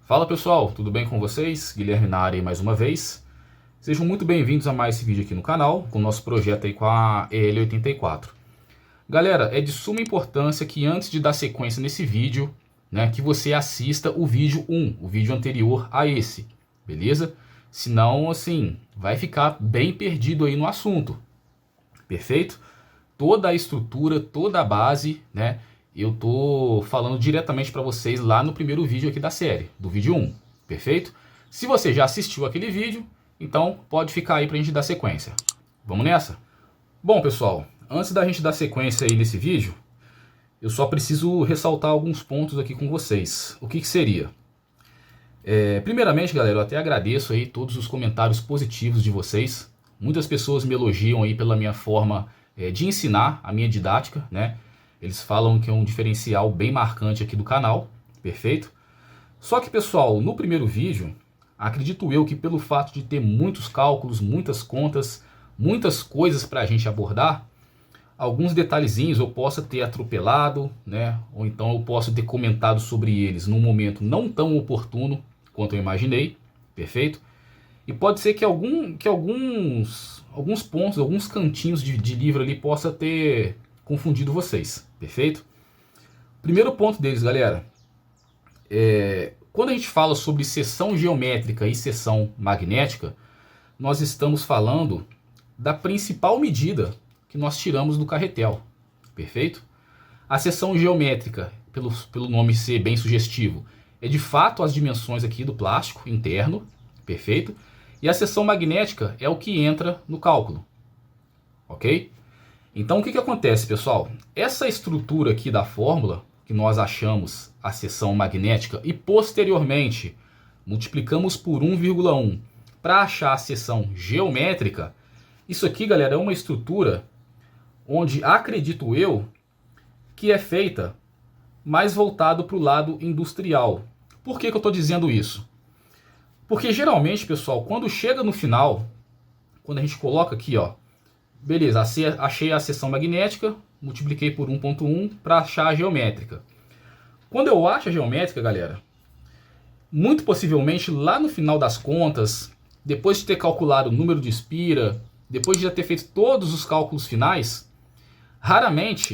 Fala pessoal, tudo bem com vocês? Guilherme na área aí mais uma vez. Sejam muito bem-vindos a mais esse vídeo aqui no canal, com o nosso projeto aí com a EL84. Galera, é de suma importância que antes de dar sequência nesse vídeo, né, que você assista o vídeo 1, o vídeo anterior a esse, beleza? Senão, assim, vai ficar bem perdido aí no assunto, perfeito? Toda a estrutura, toda a base, né? Eu tô falando diretamente para vocês lá no primeiro vídeo aqui da série, do vídeo 1, perfeito? Se você já assistiu aquele vídeo, então pode ficar aí pra gente dar sequência. Vamos nessa? Bom, pessoal, antes da gente dar sequência aí nesse vídeo, eu só preciso ressaltar alguns pontos aqui com vocês. O que seria? Primeiramente, galera, eu até agradeço aí todos os comentários positivos de vocês. Muitas pessoas me elogiam aí pela minha forma de ensinar, a minha didática, né? Eles falam que é um diferencial bem marcante aqui do canal, perfeito? Só que, pessoal, no primeiro vídeo, acredito eu que pelo fato de ter muitos cálculos, muitas contas, muitas coisas para a gente abordar, alguns detalhezinhos eu possa ter atropelado, né? Ou então eu posso ter comentado sobre eles num momento não tão oportuno quanto eu imaginei, perfeito? E pode ser que alguns pontos, alguns cantinhos de livro ali possa ter confundido vocês, perfeito? Primeiro ponto deles, galera, quando a gente fala sobre seção geométrica e seção magnética, nós estamos falando da principal medida que nós tiramos do carretel, perfeito? A seção geométrica, pelo nome ser bem sugestivo, é de fato as dimensões aqui do plástico interno, perfeito? E a seção magnética é o que entra no cálculo, ok? Então o que acontece, pessoal? Essa estrutura aqui da fórmula, que nós achamos a seção magnética e posteriormente multiplicamos por 1,1 para achar a seção geométrica, isso aqui, galera, é uma estrutura onde acredito eu que é feita mais voltado para o lado industrial. Por que eu estou dizendo isso? Porque geralmente, pessoal, quando chega no final, quando a gente coloca aqui, ó, beleza, achei a seção magnética, multipliquei por 1,1 para achar a geométrica. Quando eu acho a geométrica, galera, muito possivelmente lá no final das contas, depois de ter calculado o número de espira, depois de já ter feito todos os cálculos finais, raramente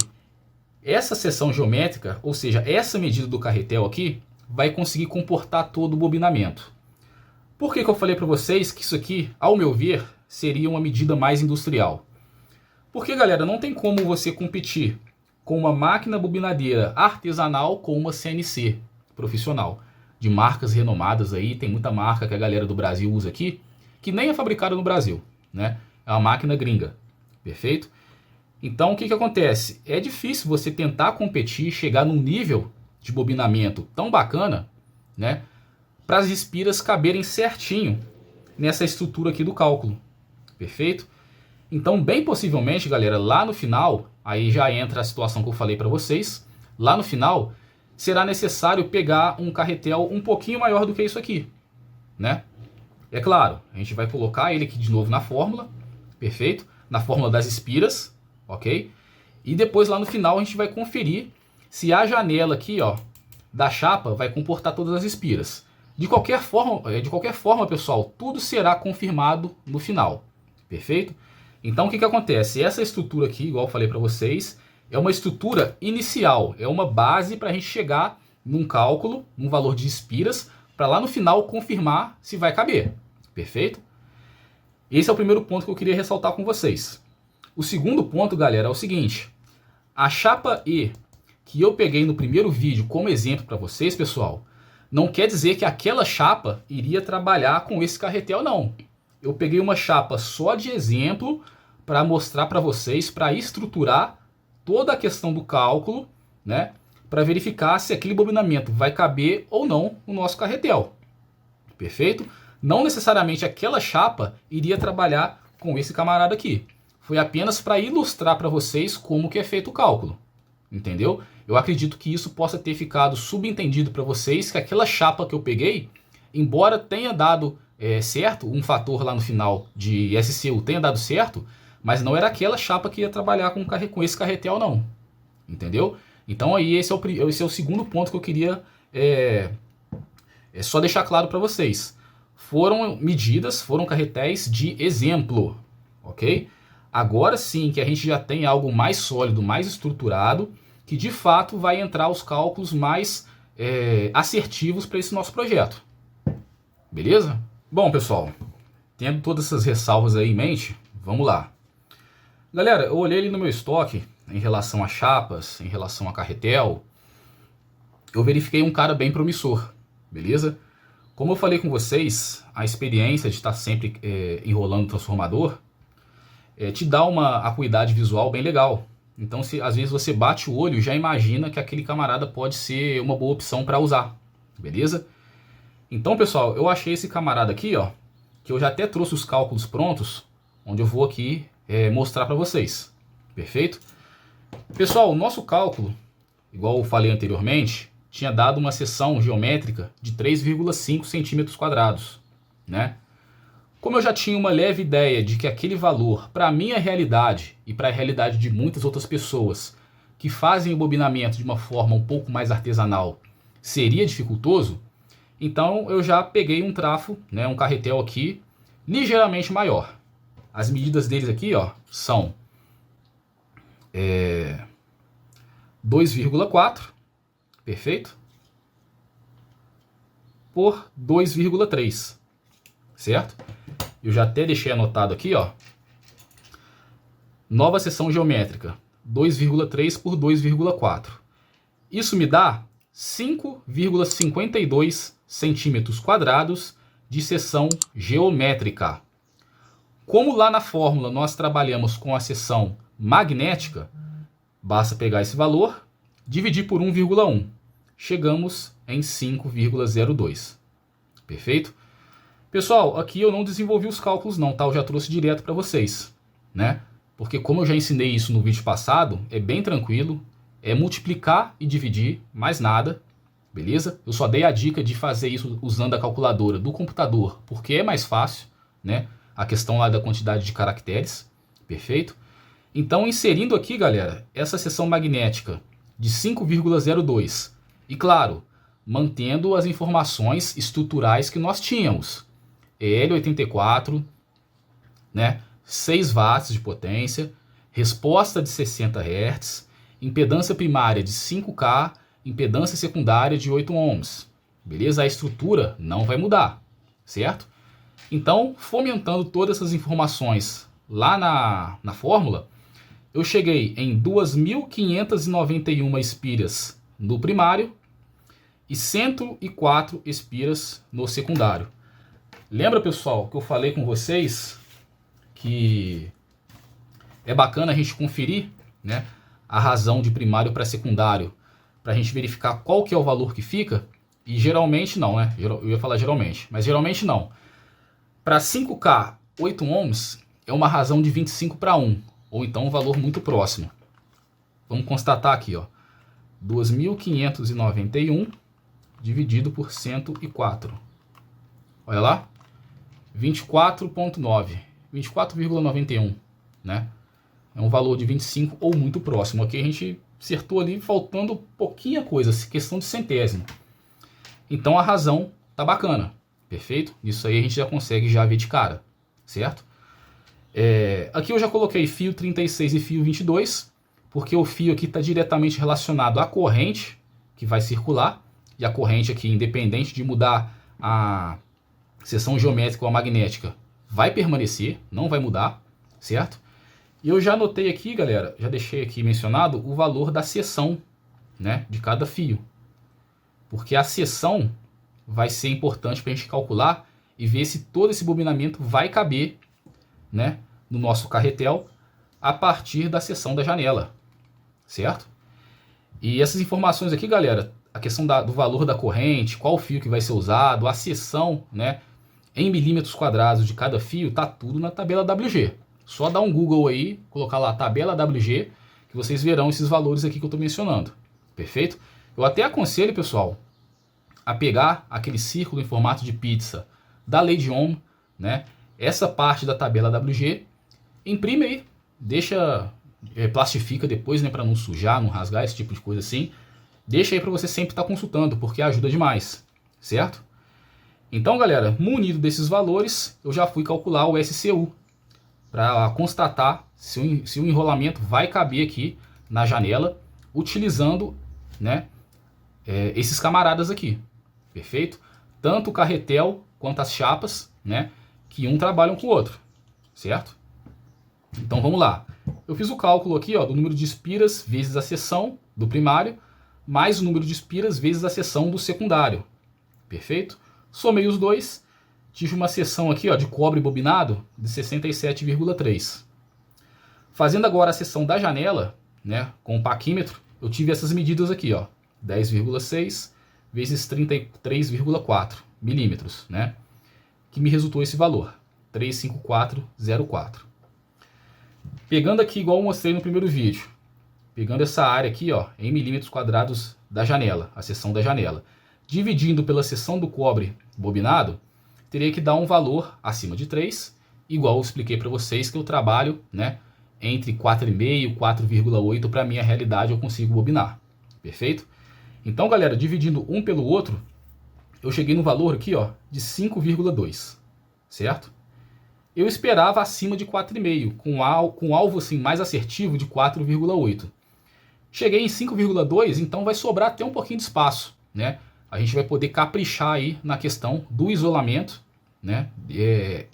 essa seção geométrica, ou seja, essa medida do carretel aqui, vai conseguir comportar todo o bobinamento. Por que eu falei para vocês que isso aqui, ao meu ver, seria uma medida mais industrial? Porque, galera, não tem como você competir com uma máquina bobinadeira artesanal com uma CNC profissional. De marcas renomadas aí, tem muita marca que a galera do Brasil usa aqui, que nem é fabricada no Brasil, né? É uma máquina gringa, perfeito? Então, o que acontece? É difícil você tentar competir, chegar num nível de bobinamento tão bacana, né? Para as espiras caberem certinho nessa estrutura aqui do cálculo, perfeito? Então, bem possivelmente, galera, lá no final, aí já entra a situação que eu falei para vocês, lá no final, será necessário pegar um carretel um pouquinho maior do que isso aqui, né? É claro, a gente vai colocar ele aqui de novo na fórmula, perfeito? Na fórmula das espiras, ok? E depois lá no final a gente vai conferir se a janela aqui, ó, da chapa vai comportar todas as espiras. De qualquer forma, pessoal, tudo será confirmado no final, perfeito? Então o que acontece? Essa estrutura aqui, igual eu falei para vocês, é uma estrutura inicial, é uma base para a gente chegar num cálculo, num valor de espiras, para lá no final confirmar se vai caber, perfeito? Esse é o primeiro ponto que eu queria ressaltar com vocês. O segundo ponto, galera, é o seguinte: a chapa E que eu peguei no primeiro vídeo como exemplo para vocês, pessoal, não quer dizer que aquela chapa iria trabalhar com esse carretel, não. Eu peguei uma chapa só de exemplo para mostrar para vocês, para estruturar toda a questão do cálculo, né? Para verificar se aquele bobinamento vai caber ou não no nosso carretel. Perfeito? Não necessariamente aquela chapa iria trabalhar com esse camarada aqui. Foi apenas para ilustrar para vocês como que é feito o cálculo. Entendeu? Eu acredito que isso possa ter ficado subentendido para vocês, que aquela chapa que eu peguei, embora tenha dado certo, um fator lá no final de SCU tenha dado certo, mas não era aquela chapa que ia trabalhar com esse carretel, não. Entendeu? Então aí esse é o segundo ponto que eu queria É só deixar claro para vocês. Foram medidas, foram carretéis de exemplo, ok? Agora sim que a gente já tem algo mais sólido, mais estruturado, que de fato vai entrar os cálculos mais assertivos para esse nosso projeto. Beleza? Bom, pessoal, tendo todas essas ressalvas aí em mente, vamos lá. Galera, eu olhei ali no meu estoque, em relação a chapas, em relação a carretel, eu verifiquei um cara bem promissor, beleza? Como eu falei com vocês, a experiência de estar sempre enrolando o transformador te dá uma acuidade visual bem legal. Então, se às vezes você bate o olho, já imagina que aquele camarada pode ser uma boa opção para usar, beleza? Então, pessoal, eu achei esse camarada aqui, ó, que eu já até trouxe os cálculos prontos, onde eu vou aqui mostrar para vocês, perfeito? Pessoal, o nosso cálculo, igual eu falei anteriormente, tinha dado uma seção geométrica de 3,5 centímetros quadrados, né? Como eu já tinha uma leve ideia de que aquele valor, para a minha realidade e para a realidade de muitas outras pessoas que fazem o bobinamento de uma forma um pouco mais artesanal, seria dificultoso, então eu já peguei um trafo, né, um carretel aqui, ligeiramente maior. As medidas deles aqui, ó, são 2,4, perfeito? Por 2,3, certo? Eu já até deixei anotado aqui, ó. Nova seção geométrica, 2,3 por 2,4. Isso me dá 5,52 centímetros quadrados de seção geométrica. Como lá na fórmula nós trabalhamos com a seção magnética, basta pegar esse valor, dividir por 1,1. Chegamos em 5,02. Perfeito? Pessoal, aqui eu não desenvolvi os cálculos não, tá? Eu já trouxe direto para vocês, né? Porque como eu já ensinei isso no vídeo passado, é bem tranquilo, é multiplicar e dividir, mais nada, beleza? Eu só dei a dica de fazer isso usando a calculadora do computador, porque é mais fácil, né? A questão lá da quantidade de caracteres, perfeito? Então, inserindo aqui, galera, essa seção magnética de 5,02, e claro, mantendo as informações estruturais que nós tínhamos. L84, né? 6 watts de potência, resposta de 60 Hz, impedância primária de 5K, impedância secundária de 8 ohms. Beleza? A estrutura não vai mudar, certo? Então, fomentando todas essas informações lá na fórmula, eu cheguei em 2.591 espiras no primário e 104 espiras no secundário. Lembra, pessoal, que eu falei com vocês que é bacana a gente conferir, né, a razão de primário para secundário, para a gente verificar qual que é o valor que fica? E geralmente não, né? Eu ia falar geralmente, mas geralmente não. Para 5K, 8 ohms é uma razão de 25 para 1, ou então um valor muito próximo. Vamos constatar aqui, ó, 2.591 dividido por 104. Olha lá, 24,9, 24,91, né? É um valor de 25 ou muito próximo. Aqui a gente acertou ali, faltando pouquinha coisa, questão de centésimo. Então a razão tá bacana, perfeito? Isso aí a gente já consegue já ver de cara, certo? Aqui eu já coloquei fio 36 e fio 22, porque o fio aqui está diretamente relacionado à corrente que vai circular, e a corrente aqui, independente de mudar a seção geométrica ou a magnética, vai permanecer, não vai mudar, certo? E eu já anotei aqui, galera, já deixei aqui mencionado o valor da seção, né, de cada fio. Porque a seção vai ser importante para a gente calcular e ver se todo esse bobinamento vai caber, né, no nosso carretel a partir da seção da janela, certo? E essas informações aqui, galera, a questão do valor da corrente, qual fio que vai ser usado, a seção, né, em milímetros quadrados de cada fio, tá tudo na tabela WG. Só dar um Google aí, colocar lá tabela WG, que vocês verão esses valores aqui que eu estou mencionando. Perfeito? Eu até aconselho, pessoal, a pegar aquele círculo em formato de pizza da lei de Ohm, né? Essa parte da tabela WG, imprime aí, deixa, plastifica depois, né, para não sujar, não rasgar, esse tipo de coisa assim. Deixa aí para você sempre estar consultando, porque ajuda demais, certo? Então, galera, munido desses valores, eu já fui calcular o SCU para constatar se o enrolamento vai caber aqui na janela, utilizando, né, esses camaradas aqui, perfeito? Tanto o carretel quanto as chapas, né, que um trabalham com o outro, certo? Então vamos lá. Eu fiz o cálculo aqui, ó, do número de espiras vezes a seção do primário, mais o número de espiras vezes a seção do secundário, perfeito? Somei os dois, tive uma seção aqui, ó, de cobre bobinado de 67,3. Fazendo agora a seção da janela, né, com o paquímetro, eu tive essas medidas aqui, ó, 10,6 vezes 33,4 milímetros, né, que me resultou esse valor, 35404. Pegando aqui, igual eu mostrei no primeiro vídeo, pegando essa área aqui, ó, em milímetros quadrados da janela, a seção da janela, dividindo pela seção do cobre bobinado, teria que dar um valor acima de 3, igual eu expliquei para vocês que eu trabalho, né, entre 4,5 e 4,8, para minha realidade eu consigo bobinar, perfeito? Então, galera, dividindo um pelo outro, eu cheguei no valor aqui, ó, de 5,2, certo? Eu esperava acima de 4,5, com alvo assim, mais assertivo de 4,8. Cheguei em 5,2, então vai sobrar até um pouquinho de espaço, né? A gente vai poder caprichar aí na questão do isolamento, né,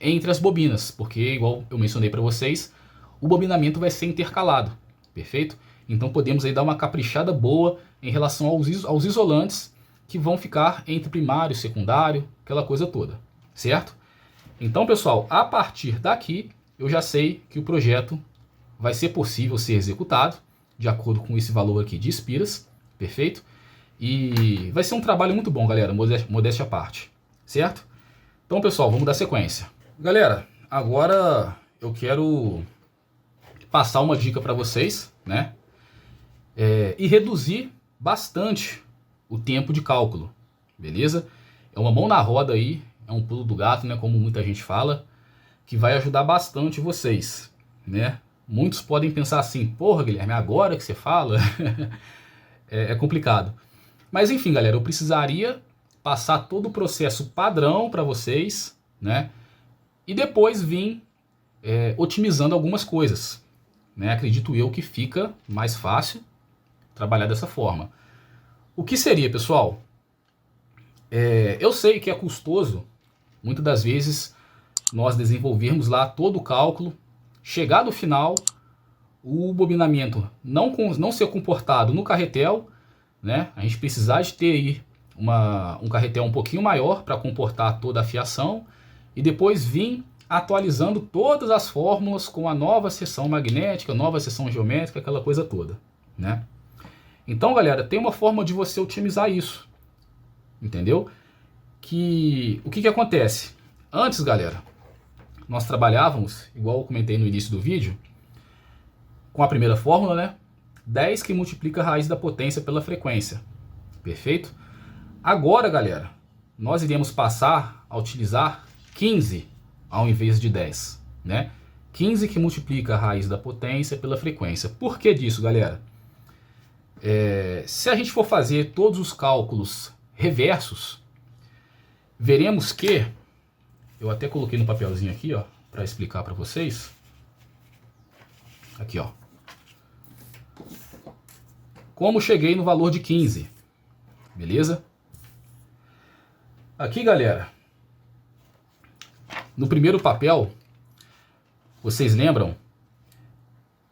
entre as bobinas, porque igual eu mencionei para vocês, o bobinamento vai ser intercalado, perfeito? Então podemos aí dar uma caprichada boa em relação aos isolantes que vão ficar entre primário e secundário, aquela coisa toda, certo? Então, pessoal, a partir daqui eu já sei que o projeto vai ser possível ser executado de acordo com esse valor aqui de espiras, perfeito? E vai ser um trabalho muito bom, galera, modéstia à parte, certo? Então, pessoal, vamos dar sequência. Galera, agora eu quero passar uma dica para vocês, né? E reduzir bastante o tempo de cálculo, beleza? É uma mão na roda aí, é um pulo do gato, né? Como muita gente fala, que vai ajudar bastante vocês, né? Muitos podem pensar assim, porra, Guilherme, agora que você fala, é complicado. Mas enfim, galera, eu precisaria passar todo o processo padrão para vocês, né? E depois vir otimizando algumas coisas, né? Acredito eu que fica mais fácil trabalhar dessa forma. O que seria, pessoal? Eu sei que é custoso, muitas das vezes, nós desenvolvermos lá todo o cálculo, chegar no final, o bobinamento não ser comportado no carretel, né? A gente precisar de ter aí um carretel um pouquinho maior para comportar toda a fiação e depois vir atualizando todas as fórmulas com a nova seção magnética, nova seção geométrica, aquela coisa toda, né? Então, galera, tem uma forma de você otimizar isso, entendeu? O que acontece? Antes, galera, nós trabalhávamos, igual eu comentei no início do vídeo, com a primeira fórmula, né? 10 que multiplica a raiz da potência pela frequência. Perfeito? Agora, galera, nós iremos passar a utilizar 15 ao invés de 10, né? 15 que multiplica a raiz da potência pela frequência. Por que disso, galera? Se a gente for fazer todos os cálculos reversos, veremos que, eu até coloquei no papelzinho aqui, ó, para explicar para vocês. Aqui, ó. Como cheguei no valor de 15, beleza? Aqui, galera, no primeiro papel, vocês lembram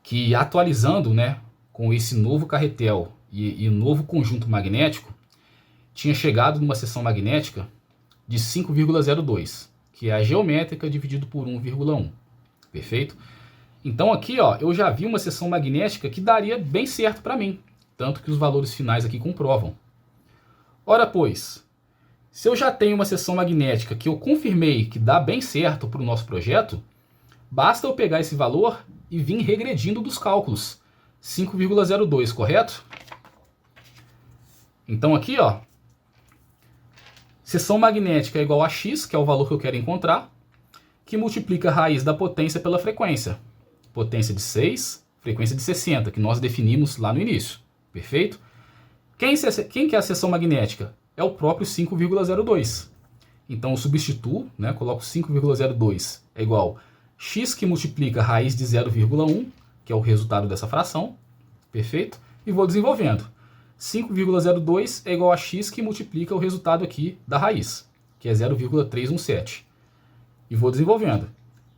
que atualizando, né, com esse novo carretel e novo conjunto magnético, tinha chegado numa seção magnética de 5,02, que é a geométrica dividido por 1,1, perfeito? Então aqui, ó, eu já vi uma seção magnética que daria bem certo para mim, tanto que os valores finais aqui comprovam. Ora pois, se eu já tenho uma seção magnética que eu confirmei que dá bem certo para o nosso projeto, basta eu pegar esse valor e vir regredindo dos cálculos. 5,02, correto? Então aqui, ó, seção magnética é igual a x, que é o valor que eu quero encontrar, que multiplica a raiz da potência pela frequência. Potência de 6, frequência de 60, que nós definimos lá no início. Perfeito? Quem que é a seção magnética? É o próprio 5,02. Então eu substituo, né, coloco 5,02 é igual x que multiplica a raiz de 0,1, que é o resultado dessa fração, perfeito? E vou desenvolvendo. 5,02 é igual a x que multiplica o resultado aqui da raiz, que é 0,317. E vou desenvolvendo.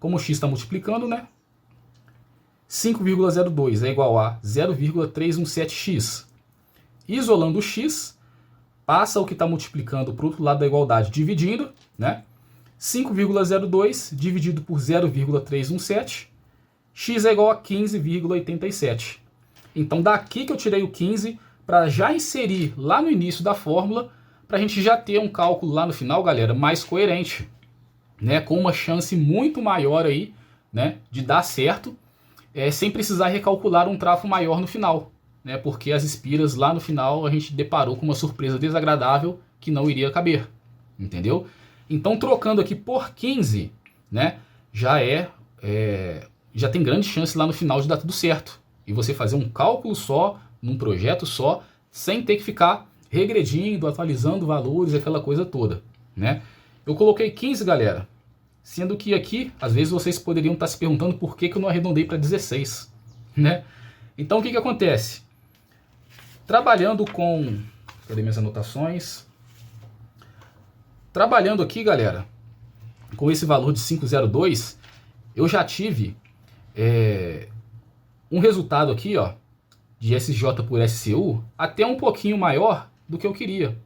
Como o x está multiplicando, né? 5,02 é igual a 0,317x. Isolando o x, passa o que está multiplicando para o outro lado da igualdade, dividindo, né? 5,02 dividido por 0,317, x é igual a 15,87. Então daqui que eu tirei o 15 para já inserir lá no início da fórmula, para a gente já ter um cálculo lá no final, galera, mais coerente, né? Com uma chance muito maior aí, né, de dar certo, sem precisar recalcular um trafo maior no final, né? Porque as espiras lá no final a gente deparou com uma surpresa desagradável que não iria caber, entendeu? Então trocando aqui por 15, né, já tem grande chance lá no final de dar tudo certo. E você fazer um cálculo só, num projeto só, sem ter que ficar regredindo, atualizando valores, aquela coisa toda, né? Eu coloquei 15, galera, sendo que aqui, às vezes vocês poderiam estar se perguntando por que eu não arredondei para 16, né? Então o que acontece? Trabalhando com... Cadê minhas anotações? Trabalhando aqui, galera, com esse valor de 502, eu já tive um resultado aqui, ó, de SJ por SCU até um pouquinho maior do que eu queria,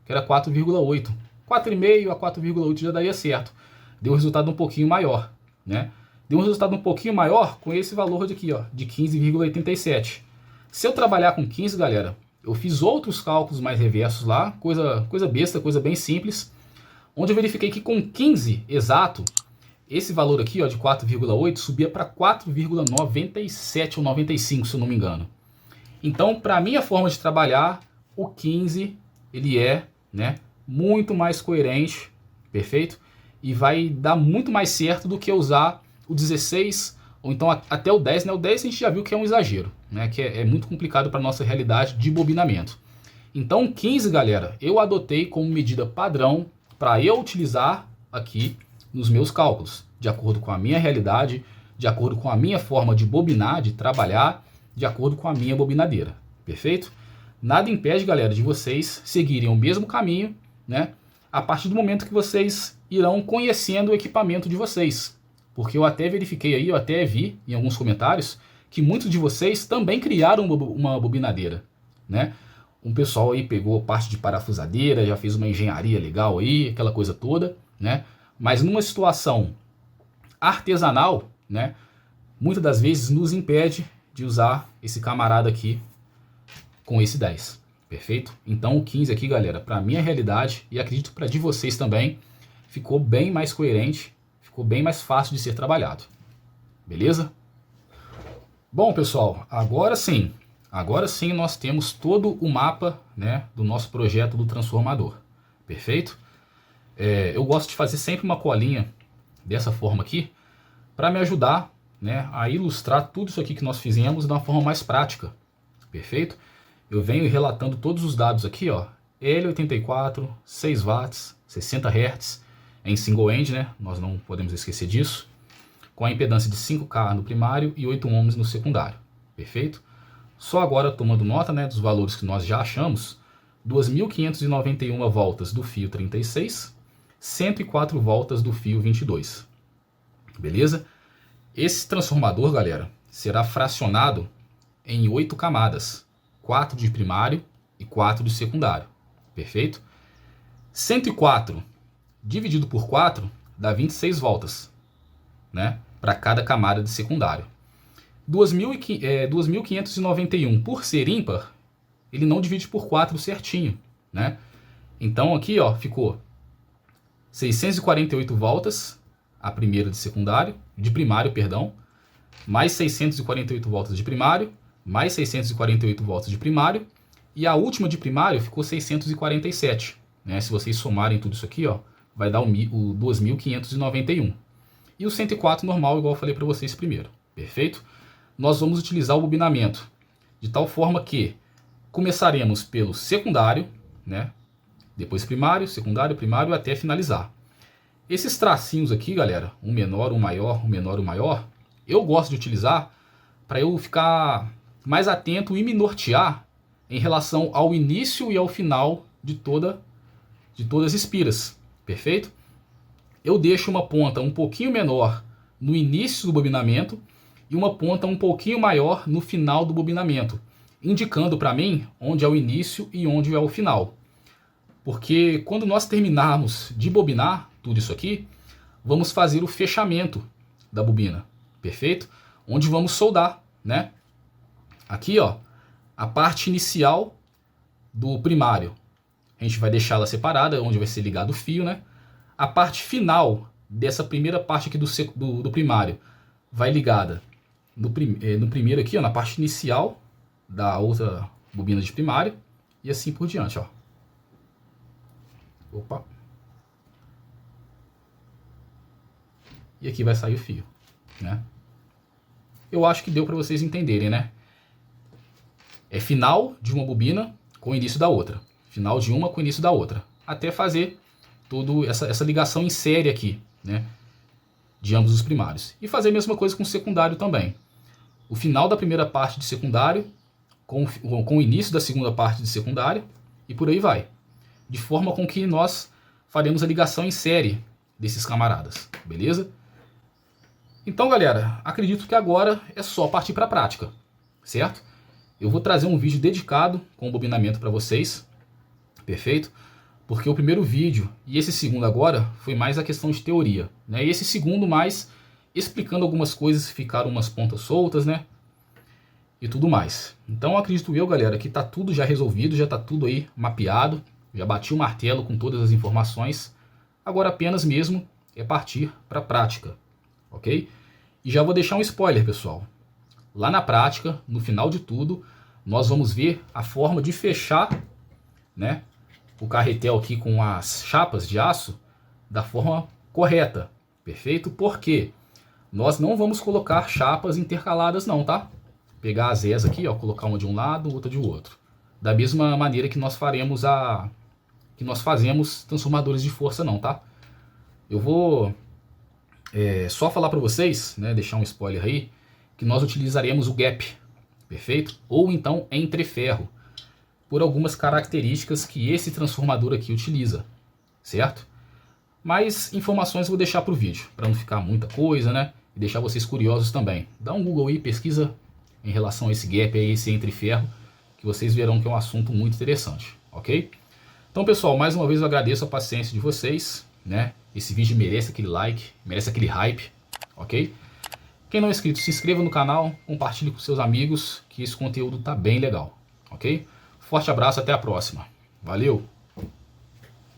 que era 4,8. 4,5 a 4,8 já daria certo. Deu um resultado um pouquinho maior, né? Deu um resultado um pouquinho maior com esse valor aqui, ó, de 15,87. Se eu trabalhar com 15, galera, eu fiz outros cálculos mais reversos lá, coisa besta, coisa bem simples, onde eu verifiquei que com 15 exato, esse valor aqui, ó, de 4,8 subia para 4,97 ou 95, se eu não me engano. Então, para a minha forma de trabalhar, o 15 ele é, né, muito mais coerente, perfeito? E vai dar muito mais certo do que usar o 16 ou então até o 10, né? O 10 a gente já viu que é um exagero, né? Que é muito complicado para a nossa realidade de bobinamento. Então, o 15, galera, eu adotei como medida padrão para eu utilizar aqui nos meus cálculos, de acordo com a minha realidade, de acordo com a minha forma de bobinar, de trabalhar, de acordo com a minha bobinadeira, perfeito? Nada impede, galera, de vocês seguirem o mesmo caminho, né? A partir do momento que vocês irão conhecendo o equipamento de vocês. Porque eu até verifiquei aí, eu até vi em alguns comentários, que muitos de vocês também criaram uma bobinadeira, né? Um pessoal aí pegou parte de parafusadeira, já fez uma engenharia legal aí, aquela coisa toda, né? Mas numa situação artesanal, né, muitas das vezes nos impede de usar esse camarada aqui com esse 10, perfeito? Então o 15 aqui, galera, para minha realidade, e acredito para de vocês também, ficou bem mais coerente, ficou bem mais fácil de ser trabalhado, beleza? Bom, pessoal, agora sim nós temos todo o mapa, né, do nosso projeto do transformador, perfeito? Eu gosto de fazer sempre uma colinha dessa forma aqui, para me ajudar, né, a ilustrar tudo isso aqui que nós fizemos de uma forma mais prática, perfeito? Eu venho relatando todos os dados aqui, ó, L84, 6 watts, 60 Hz, em single end, né, nós não podemos esquecer disso, com a impedância de 5K no primário e 8 ohms no secundário, perfeito? Só agora tomando nota, né, dos valores que nós já achamos, 2.591 voltas do fio 36, 104 voltas do fio 22, beleza? Esse transformador, galera, será fracionado em 8 camadas, 4 de primário e 4 de secundário, perfeito? 104 dividido por 4 dá 26 voltas, né, para cada camada de secundário. 2.591 por ser ímpar, ele não divide por 4 certinho, né? Então aqui, ó, ficou 648 voltas a primeira de primário, perdão, mais 648 voltas de primário, mais 648 voltas de primário, e a última de primário ficou 647, né? Se vocês somarem tudo isso aqui, ó, vai dar o 2.591. E o 104 normal, igual eu falei para vocês primeiro, perfeito? Nós vamos utilizar o bobinamento de tal forma que começaremos pelo secundário, né? Depois primário, secundário, primário até finalizar. Esses tracinhos aqui, galera, um menor, um maior, um menor, um maior, eu gosto de utilizar para eu ficar mais atento e me nortear em relação ao início e ao final de todas as espiras, perfeito? Eu deixo uma ponta um pouquinho menor no início do bobinamento e uma ponta um pouquinho maior no final do bobinamento, indicando para mim onde é o início e onde é o final. Porque quando nós terminarmos de bobinar tudo isso aqui, vamos fazer o fechamento da bobina, perfeito? Onde vamos soldar, né? Aqui, ó, a parte inicial do primário, a gente vai deixá-la separada, onde vai ser ligado o fio, né? A parte final dessa primeira parte aqui do primário vai ligada no primeiro aqui, ó, na parte inicial da outra bobina de primário e assim por diante, ó. Opa. E aqui vai sair o fio, né? Eu acho que deu para vocês entenderem, né? É final de uma bobina com o início da outra. Final de uma com o início da outra. Até fazer toda essa ligação em série aqui, né? De ambos os primários. E fazer a mesma coisa com o secundário também. O final da primeira parte de secundário com o início da segunda parte de secundário e por aí vai. De forma com que nós faremos a ligação em série desses camaradas, beleza? Então, galera, acredito que agora é só partir para a prática, certo? Eu vou trazer um vídeo dedicado com o bobinamento para vocês, perfeito? Porque o primeiro vídeo e esse segundo agora foi mais a questão de teoria, né? E esse segundo mais explicando algumas coisas que ficaram umas pontas soltas, né? E tudo mais. Então acredito eu, galera, que tá tudo já resolvido, já tá tudo aí mapeado, já bati o martelo com todas as informações. Agora apenas mesmo é partir para a prática, ok? E já vou deixar um spoiler, pessoal. Lá na prática, no final de tudo, nós vamos ver a forma de fechar, né, o carretel aqui com as chapas de aço da forma correta, perfeito? Porque nós não vamos colocar chapas intercaladas não, tá? Pegar as ES aqui, ó, colocar uma de um lado, outra de outro. Da mesma maneira que nós fazemos transformadores de força não, tá? Eu vou só falar para vocês, né, deixar um spoiler aí, que nós utilizaremos o gap, perfeito? Ou então entreferro, por algumas características que esse transformador aqui utiliza, certo? Mais informações eu vou deixar para o vídeo, para não ficar muita coisa, né? E deixar vocês curiosos também. Dá um Google aí, pesquisa em relação a esse gap aí, esse entreferro, que vocês verão que é um assunto muito interessante, ok? Então, pessoal, mais uma vez eu agradeço a paciência de vocês, né? Esse vídeo merece aquele like, merece aquele hype, ok? Quem não é inscrito, se inscreva no canal, compartilhe com seus amigos, que esse conteúdo tá bem legal, ok? Forte abraço, até a próxima. Valeu!